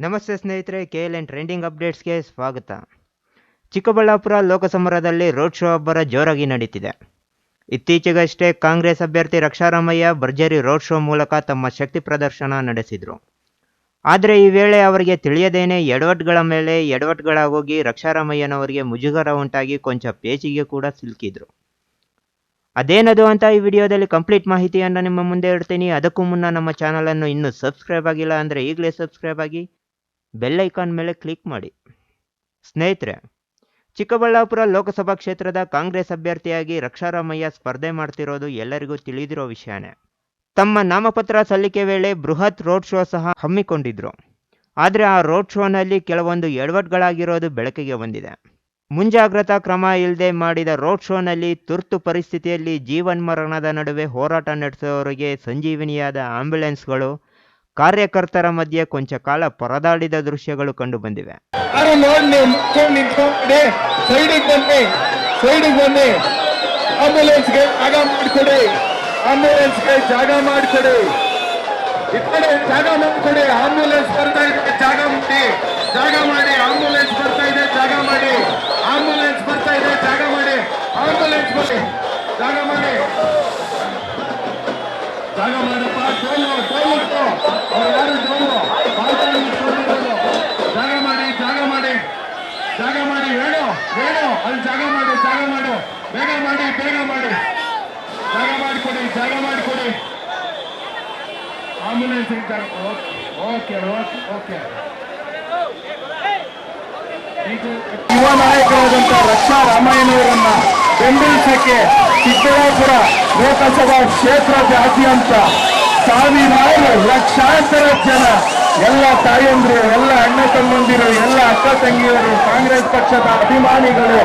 ನಮಸ್ತೆ ಸ್ನೇಹಿತರೆ, KLN trending ಅಪ್ಡೇಟ್ಸ್ಗೆ ಸ್ವಾಗತ. ಚಿಕ್ಕಬಳ್ಳಾಪುರ ಲೋಕಸಮರದಲ್ಲಿ ರೋಡ್ ಶೋ ಅಬ್ಬರ ಜೋರಾಗಿ ನಡೀತಿದೆ. ಇತ್ತೀಚೆಗಷ್ಟೇ ಕಾಂಗ್ರೆಸ್ ಅಭ್ಯರ್ಥಿ ರಕ್ಷಾರಾಮಯ್ಯ ಭರ್ಜರಿ ರೋಡ್ ಶೋ ಮೂಲಕ ತಮ್ಮ ಶಕ್ತಿ ಪ್ರದರ್ಶನ ನಡೆಸಿದರು. ಆದರೆ ಈ ವೇಳೆ ಅವರಿಗೆ ತಿಳಿಯದೇನೆ ಎಡವಟ್ಗಳ ಮೇಲೆ ಎಡವಟ್ಗಳಾಗೋಗಿ ರಕ್ಷಾರಾಮಯ್ಯನವರಿಗೆ ಮುಜುಗರ ಉಂಟಾಗಿ ಕೊಂಚ ಪೇಚಿಗೆ ಕೂಡ ಸಿಲುಕಿದ್ರು. ಅದೇನದು ಅಂತ ಈ ವಿಡಿಯೋದಲ್ಲಿ ಕಂಪ್ಲೀಟ್ ಮಾಹಿತಿಯನ್ನು ನಿಮ್ಮ ಮುಂದೆ ಇಡ್ತೀನಿ. ಅದಕ್ಕೂ ಮುನ್ನ ನಮ್ಮ ಚಾನಲನ್ನು ಇನ್ನೂ ಸಬ್ಸ್ಕ್ರೈಬ್ ಆಗಿಲ್ಲ ಅಂದರೆ ಈಗಲೇ ಸಬ್ಸ್ಕ್ರೈಬ್ ಆಗಿ ಬೆಲ್ ಐಕಾನ್ ಮೇಲೆ ಕ್ಲಿಕ್ ಮಾಡಿ. ಸ್ನೇಹಿತರೆ, ಚಿಕ್ಕಬಳ್ಳಾಪುರ ಲೋಕಸಭಾ ಕ್ಷೇತ್ರದ ಕಾಂಗ್ರೆಸ್ ಅಭ್ಯರ್ಥಿಯಾಗಿ ರಕ್ಷಾರಾಮಯ್ಯ ಸ್ಪರ್ಧೆ ಮಾಡ್ತಿರೋದು ಎಲ್ಲರಿಗೂ ತಿಳಿದಿರೋ ವಿಷಯನೇ. ತಮ್ಮ ನಾಮಪತ್ರ ಸಲ್ಲಿಕೆ ವೇಳೆ ಬೃಹತ್ ರೋಡ್ ಶೋ ಸಹ ಹಮ್ಮಿಕೊಂಡಿದ್ರು. ಆದರೆ ಆ ರೋಡ್ ಶೋನಲ್ಲಿ ಕೆಲವೊಂದು ಎಡವಟ್ಗಳಾಗಿರೋದು ಬೆಳಕಿಗೆ ಬಂದಿದೆ. ಮುಂಜಾಗ್ರತಾ ಕ್ರಮ ಇಲ್ಲದೆ ಮಾಡಿದ ರೋಡ್ ಶೋನಲ್ಲಿ ತುರ್ತು ಪರಿಸ್ಥಿತಿಯಲ್ಲಿ ಜೀವನ್ಮರಣದ ನಡುವೆ ಹೋರಾಟ ನಡೆಸುವವರಿಗೆ ಸಂಜೀವಿನಿಯಾದ ಆಂಬ್ಯುಲೆನ್ಸ್ಗಳು ಕಾರ್ಯಕರ್ತರ ಮಧ್ಯೆ ಕೊಂಚ ಕಾಲ ಪರದಾಡಿದ ದೃಶ್ಯಗಳು ಕಂಡು ಬಂದಿವೆ. ಯುವ ನಾಯಕರಾದಂಥ ರಕ್ಷಾರಾಮಯ್ಯನವರನ್ನ ಬೆಂಬಲಿಸಕ್ಕೆ ಚಿಕ್ಕಬಳ್ಳಾಪುರ ಲೋಕಸಭಾ ಕ್ಷೇತ್ರಾದ್ಯಂತ ಸಾವಿರಾರು ಲಕ್ಷಾಂತರ ಜನ, ಎಲ್ಲ ತಾಯಂದ್ರು, ಎಲ್ಲ ಅಣ್ಣ ತಮ್ಮಂದಿರು, ಎಲ್ಲ ಅಕ್ಕ ತಂಗಿಯರು, ಕಾಂಗ್ರೆಸ್ ಪಕ್ಷದ ಅಭಿಮಾನಿಗಳು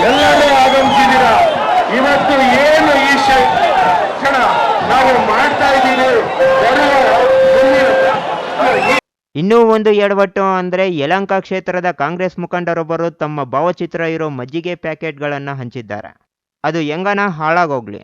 ಎಲ್ಲರೂ ಆಗಮಿಸಿದ್ದೀರ. ಇವತ್ತು ಏನು ಈ ಕ್ಷಣ ನಾವು ಮಾಡ್ತಾ ಇದ್ದೀವಿ. ಇನ್ನೂ ಒಂದು ಎಡವಟ್ಟು ಅಂದರೆ ಯಲಹಂಕ ಕ್ಷೇತ್ರದ ಕಾಂಗ್ರೆಸ್ ಮುಖಂಡರೊಬ್ಬರು ತಮ್ಮ ಭಾವಚಿತ್ರ ಇರೋ ಮಜ್ಜಿಗೆ ಪ್ಯಾಕೆಟ್ಗಳನ್ನು ಹಂಚಿದ್ದಾರೆ. ಅದು ಹೆಂಗನ ಹಾಳಾಗೋಗ್ಲಿ.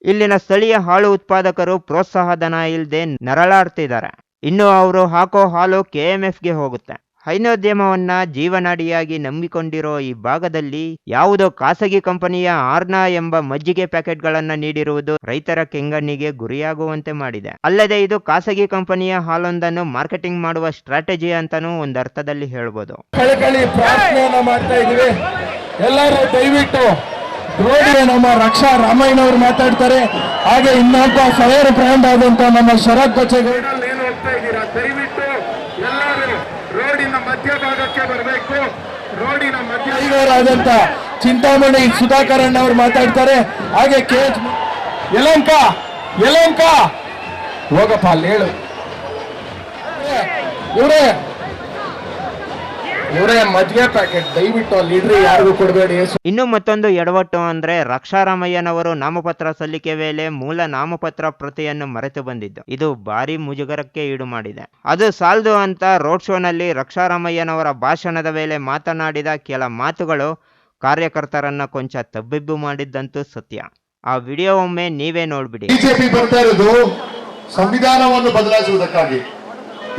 ಇಲ್ಲಿನ ಸ್ಥಳೀಯ ಹಾಲು ಉತ್ಪಾದಕರು ಪ್ರೋತ್ಸಾಹಧನ ಇಲ್ಲದೆ ನರಳಾಡ್ತಿದ್ದಾರೆ. ಇನ್ನು ಅವರು ಹಾಕೋ ಹಾಲು KMFಗೆ ಹೋಗುತ್ತೆ. ಹೈನೋದ್ಯಮವನ್ನ ಜೀವನಾಡಿಯಾಗಿ ನಂಬಿಕೊಂಡಿರೋ ಈ ಭಾಗದಲ್ಲಿ ಯಾವುದೋ ಖಾಸಗಿ ಕಂಪನಿಯ ಆರ್ನಾ ಎಂಬ ಮಜ್ಜಿಗೆ ಪ್ಯಾಕೆಟ್ಗಳನ್ನು ನೀಡಿರುವುದು ರೈತರ ಕೆಂಗಣ್ಣಿಗೆ ಗುರಿಯಾಗುವಂತೆ ಮಾಡಿದೆ. ಅಲ್ಲದೆ ಇದು ಖಾಸಗಿ ಕಂಪನಿಯ ಹಾಲೊಂದನ್ನು ಮಾರ್ಕೆಟಿಂಗ್ ಮಾಡುವ ಸ್ಟ್ರಾಟಜಿ ಅಂತಾನೂ ಒಂದು ಅರ್ಥದಲ್ಲಿ ಹೇಳ್ಬೋದು. ಪ್ರಾರ್ಥನೆಯನ್ನ ಮಾಡ್ತಾ ಇದೀವಿ. ಎಲ್ಲರೂ ದಯವಿಟ್ಟು ನೋಡಿ, ನಮ್ಮ ರಕ್ಷಾರಾಮಯ್ಯನವರು ಮಾತಾಡ್ತಾರೆ. ಹಾಗೆ ಇನ್ನೊಬ್ಬ ಫೈರ್ ಬ್ರ್ಯಾಂಡ್ ಆದಂತ ನಮ್ಮ ಶರತ್ ಬಚ್ಚೇಗೌಡ ಏನು ಹೋಗ್ತಾ ಇದ್ದೀರಾ, ದಯವಿಟ್ಟು ಎಲ್ಲರೂ ರೋಡಿನ ಮಧ್ಯಭಾಗಕ್ಕೆ ಬರಬೇಕು. ರೋಡಿನ ಮಧ್ಯರಾದಂತ ಚಿಂತಾಮಣಿ ಸುಧಾಕರ್ ಅಣ್ಣ ಅವರು ಮಾತಾಡ್ತಾರೆ. ಹಾಗೆ ಯಲಹಂಕ ಹೋಗಪ್ಪ ಅಲ್ಲಿ ಹೇಳು. ಇವರೇ ಮಜ್ಜಿಗೆ ಪ್ಯಾಕೆಟ್ ದಯವಿಟ್ಟು ಅಲ್ಲಿ ಇಡ್ರಿ, ಯಾರಿಗೂ ಕೊಡಬೇಡಿ. ಇನ್ನು ಮತ್ತೊಂದು ಎಡವಟ್ಟು ಅಂದ್ರೆ ರಕ್ಷಾರಾಮಯ್ಯನವರು ನಾಮಪತ್ರ ಸಲ್ಲಿಕೆ ವೇಳೆ ಮೂಲ ನಾಮಪತ್ರ ಪ್ರತಿಯನ್ನು ಮರೆತು ಬಂದಿದ್ದು. ಇದು ಭಾರಿ ಮುಜುಗರಕ್ಕೆ ಈಡು ಮಾಡಿದೆ. ಅದು ಸಾಲದು ಅಂತ ರೋಡ್ ಶೋನಲ್ಲಿ ರಕ್ಷಾರಾಮಯ್ಯನವರ ಭಾಷಣದ ವೇಳೆ ಮಾತನಾಡಿದ ಕೆಲ ಮಾತುಗಳು ಕಾರ್ಯಕರ್ತರನ್ನ ಕೊಂಚ ತಬ್ಬಿಬ್ಬು ಮಾಡಿದ್ದಂತೂ ಸತ್ಯ. ಆ ವಿಡಿಯೋ ಒಮ್ಮೆ ನೀವೇ ನೋಡ್ಬಿಡಿ. ಬಿಜೆಪಿ ಬರ್ತಾ ಇರೋದು ಸಂವಿಧಾನವನ್ನು ಬದಲಾಯಿಸುವುದಕ್ಕಾಗಿ.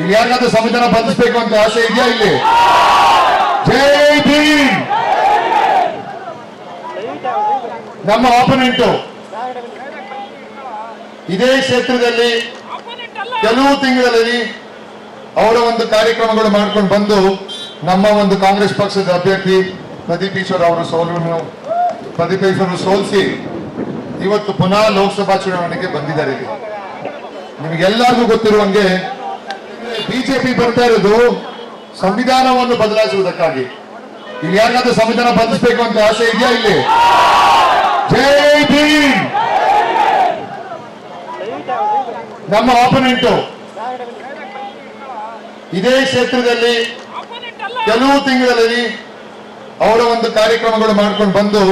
ಇಲ್ಲಿ ಯಾರಿಗಾದ್ರೂ ಸಂವಿಧಾನ ಬದಲಿಸಬೇಕು ಅಂತ ಆಸೆ ಇದೆಯಾ? ಇಲ್ಲಿ ಜೈ ಭೀಮ್. ನಮ್ಮ ಆಪೋನೆಂಟು ಇದೇ ಕ್ಷೇತ್ರದಲ್ಲಿ ಕೆಲವು ತಿಂಗಳಲ್ಲಿ ಅವರ ಒಂದು ಕಾರ್ಯಕ್ರಮಗಳು ಮಾಡ್ಕೊಂಡು ಬಂದು ನಮ್ಮ ಒಂದು ಕಾಂಗ್ರೆಸ್ ಪಕ್ಷದ ಅಭ್ಯರ್ಥಿ ಪ್ರದೀಪ್ ಈಶ್ವರ್ ಅವರು ಸೋಲಿಸಿ ಇವತ್ತು ಪುನಃ ಲೋಕಸಭಾ ಚುನಾವಣೆಗೆ ಬಂದಿದ್ದಾರೆ. ನಿಮಗೆಲ್ಲರಿಗೂ ಗೊತ್ತಿರುವಂಗೆ ಬಿಜೆಪಿ ಬರ್ತಾ ಇರೋದು ಸಂವಿಧಾನವನ್ನು ಬದಲಾಯಿಸುವುದಕ್ಕಾಗಿ. ಇಲ್ಲಿ ಯಾರಿಗಾದ್ರೂ ಸಂವಿಧಾನ ಬದಲಿಸಬೇಕು ಅಂತ ಆಸೆ ಇದೆಯಾ? ಇಲ್ಲಿ ಜೈ ಭೀಮ್. ನಮ್ಮ ಆಪೋನೆಂಟು ಇದೇ ಕ್ಷೇತ್ರದಲ್ಲಿ ಕೆಲವು ತಿಂಗಳಲ್ಲಿ ಅವರ ಒಂದು ಕಾರ್ಯಕ್ರಮಗಳು ಮಾಡ್ಕೊಂಡು ಬಂದು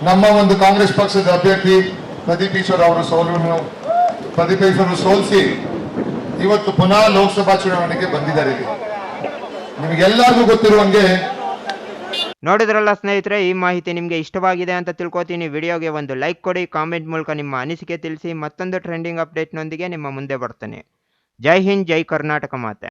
ನಮ್ಮ ಒಂದು ಕಾಂಗ್ರೆಸ್ ಪಕ್ಷದ ಅಭ್ಯರ್ಥಿ ಪ್ರದೀಪ್ ಈಶ್ವರ್ ಅವರು ಸೋಲಿಸಿ ಇವತ್ತು ಪುನಃ ಲೋಕಸಭಾ ಚುನಾವಣೆಗೆ ಬಂದಿದ್ದಾರೆ. ನಿಮಗೆಲ್ಲರಿಗೂ ಗೊತ್ತಿರುವಂಗೆ ನೋಡಿದ್ರಲ್ಲ ಸ್ನೇಹಿತರೆ, ಈ ಮಾಹಿತಿ ನಿಮಗೆ ಇಷ್ಟವಾಗಿದೆ ಅಂತ ತಿಳ್ಕೊತೀನಿ. ವಿಡಿಯೋಗೆ ಒಂದು ಲೈಕ್ ಕೊಡಿ, ಕಾಮೆಂಟ್ ಮೂಲಕ ನಿಮ್ಮ ಅನಿಸಿಕೆ ತಿಳಿಸಿ. ಮತ್ತೊಂದು ಟ್ರೆಂಡಿಂಗ್ ಅಪ್ಡೇಟ್ನೊಂದಿಗೆ ನಿಮ್ಮ ಮುಂದೆ ಬರ್ತೇನೆ. ಜೈ ಹಿಂದ್, ಜೈ ಕರ್ನಾಟಕ ಮಾತೆ.